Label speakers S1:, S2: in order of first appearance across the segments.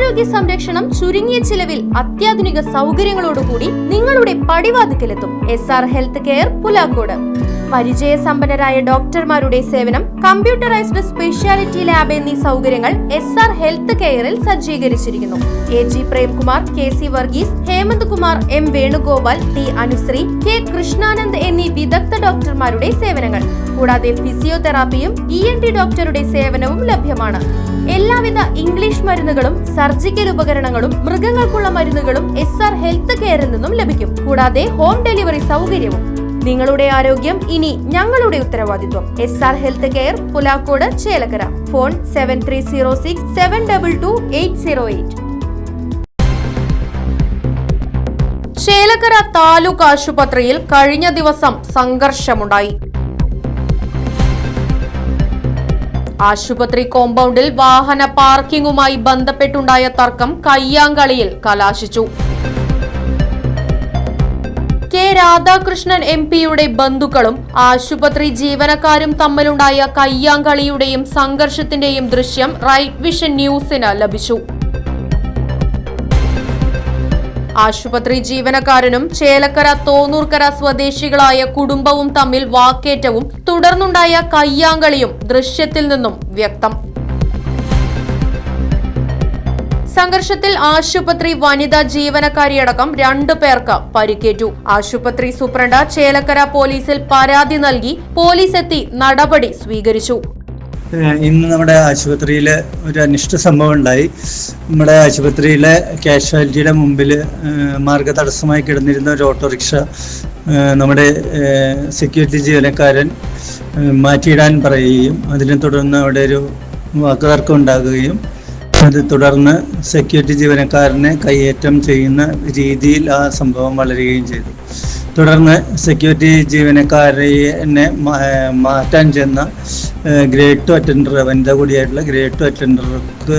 S1: ആരോഗ്യ സംരക്ഷണം ചുരുങ്ങിയ ചിലവിൽ അത്യാധുനിക സൗകര്യങ്ങളോടുകൂടി നിങ്ങളുടെ പടിവാതിക്കലെത്തും. SR health care, Pulakode. പരിചയസമ്പന്നരായ ഡോക്ടർമാരുടെ സേവനം, കമ്പ്യൂട്ടറൈസ്ഡ് സ്പെഷ്യാലിറ്റി ലാബ് എന്നീ സൗകര്യങ്ങൾ SR ഹെൽത്ത് കെയറിൽ സജ്ജീകരിച്ചിരിക്കുന്നു. AG Premkumar, KC Varghese, Hemant Kumar, M Venugopal, T Anusree, K Krishnanand എന്നീ വിദഗ്ധ ഡോക്ടർമാരുടെ സേവനങ്ങൾ. കൂടാതെ ഫിസിയോതെറാപ്പിയും ENT ഡോക്ടറുടെ സേവനവും ലഭ്യമാണ്. എല്ലാവിധ ഇംഗ്ലീഷ് മരുന്നുകളും സർജിക്കൽ ഉപകരണങ്ങളും മൃഗങ്ങൾക്കുള്ള മരുന്നുകളും SR ഹെൽത്ത് കെയറിൽ നിന്നും ലഭിക്കും. കൂടാതെ ഹോം ഡെലിവറി സൗകര്യവും. നിങ്ങളുടെ ആരോഗ്യം ഇനി ഞങ്ങളുടെ ഉത്തരവാദിത്വം. SR health care, Pulakode, Chelakkara. Phone 7306-722-808. Chelakkara taluk ആശുപത്രിയിൽ കഴിഞ്ഞ ദിവസം സംഘർഷമുണ്ടായി. ആശുപത്രി കോമ്പൗണ്ടിൽ വാഹന പാർക്കിംഗുമായി ബന്ധപ്പെട്ടുണ്ടായ തർക്കം കയ്യാങ്കളിയിൽ കലാശിച്ചു. K രാധാകൃഷ്ണൻ MP-യുടെ ബന്ധുക്കളും ആശുപത്രി ജീവനക്കാരും തമ്മിലുണ്ടായ കയ്യാങ്കളിയുടെയും സംഘർഷത്തിന്റെയും ദൃശ്യം റൈറ്റ് വിഷൻ ന്യൂസിന് ലഭിച്ചു. ആശുപത്രി ജീവനക്കാരനും ചേലക്കര തോന്നൂർക്കര സ്വദേശികളായ കുടുംബവും തമ്മിൽ വാക്കേറ്റവും തുടർന്നുണ്ടായ കയ്യാങ്കളിയും ദൃശ്യത്തിൽ നിന്നും വ്യക്തം. സംഘർഷത്തിൽ ആശുപത്രി വനിതാ ജീവനക്കാരിയടക്കം 2 പേർക്ക് പരിക്കേറ്റു. ആശുപത്രി സൂപ്രണ്ട് ചേലക്കര പോലീസിൽ പരാതി നൽകി. പോലീസ് എത്തി നടപടി സ്വീകരിച്ചു.
S2: ഇന്ന് നമ്മുടെ ആശുപത്രിയിൽ ഒരു അനിഷ്ട സംഭവം ഉണ്ടായി. നമ്മുടെ ആശുപത്രിയിലെ കാഷ്വാലിറ്റിയുടെ മുമ്പിൽ മാർഗതടസ്സമായി കിടന്നിരുന്ന ഒരു ഓട്ടോറിക്ഷ നമ്മുടെ സെക്യൂരിറ്റി ജീവനക്കാരൻ മാറ്റിയിടാൻ പറയുകയും അതിനെ തുടർന്ന് അവിടെ ഒരു വാക്കുതർക്കം ഉണ്ടാകുകയും അത് തുടർന്ന് സെക്യൂരിറ്റി ജീവനക്കാരനെ കയ്യേറ്റം ചെയ്യുന്ന രീതിയിൽ ആ സംഭവം വളരുകയും ചെയ്തു. തുടർന്ന് സെക്യൂരിറ്റി ജീവനക്കാരനെ മാറ്റാൻ ചെന്ന ഗ്രേഡ് 2 അറ്റൻഡർ, വനിത കൂടിയായിട്ടുള്ള ഗ്രേഡ് 2 അറ്റൻഡർക്ക്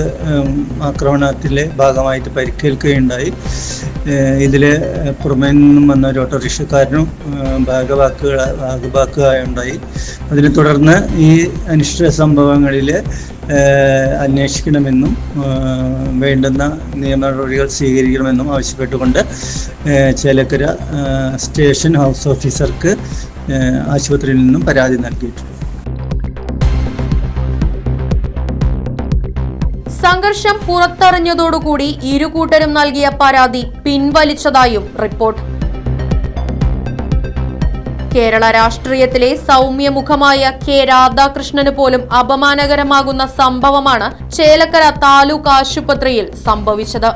S2: ആക്രമണത്തിലെ ഭാഗമായിട്ട് പരിക്കേൽക്കുകയുണ്ടായി. ഇതിൽ പുറമേ നിന്നും വന്ന ഒരു ഓട്ടോറിക്ഷക്കാരനും ഭാഗവാക്കുകളുണ്ടായി. അതിനെ തുടർന്ന് ഈ അനിഷ്ട സംഭവങ്ങളിൽ അന്വേഷിക്കണമെന്നും വേണ്ടുന്ന നിയമ നടപടികൾ സ്വീകരിക്കണമെന്നും ആവശ്യപ്പെട്ടുകൊണ്ട് ചേലക്കര സ്റ്റേഷൻ ഹൗസ് ഓഫീസർക്ക് ആശുപത്രിയിൽ നിന്നും പരാതി നൽകിയിട്ടുണ്ട്.
S1: സംഘർഷം പുറത്തറിഞ്ഞതോടുകൂടി ഇരുകൂട്ടരും നൽകിയ പരാതി പിൻവലിച്ചതായും റിപ്പോർട്ട്. കേരള രാഷ്ട്രീയത്തിലെ സൗമ്യമുഖമായ K രാധാകൃഷ്ണന് പോലും അപമാനകരമാകുന്ന സംഭവമാണ് ചേലക്കര താലൂക്ക് ആശുപത്രിയിൽ സംഭവിച്ചത്.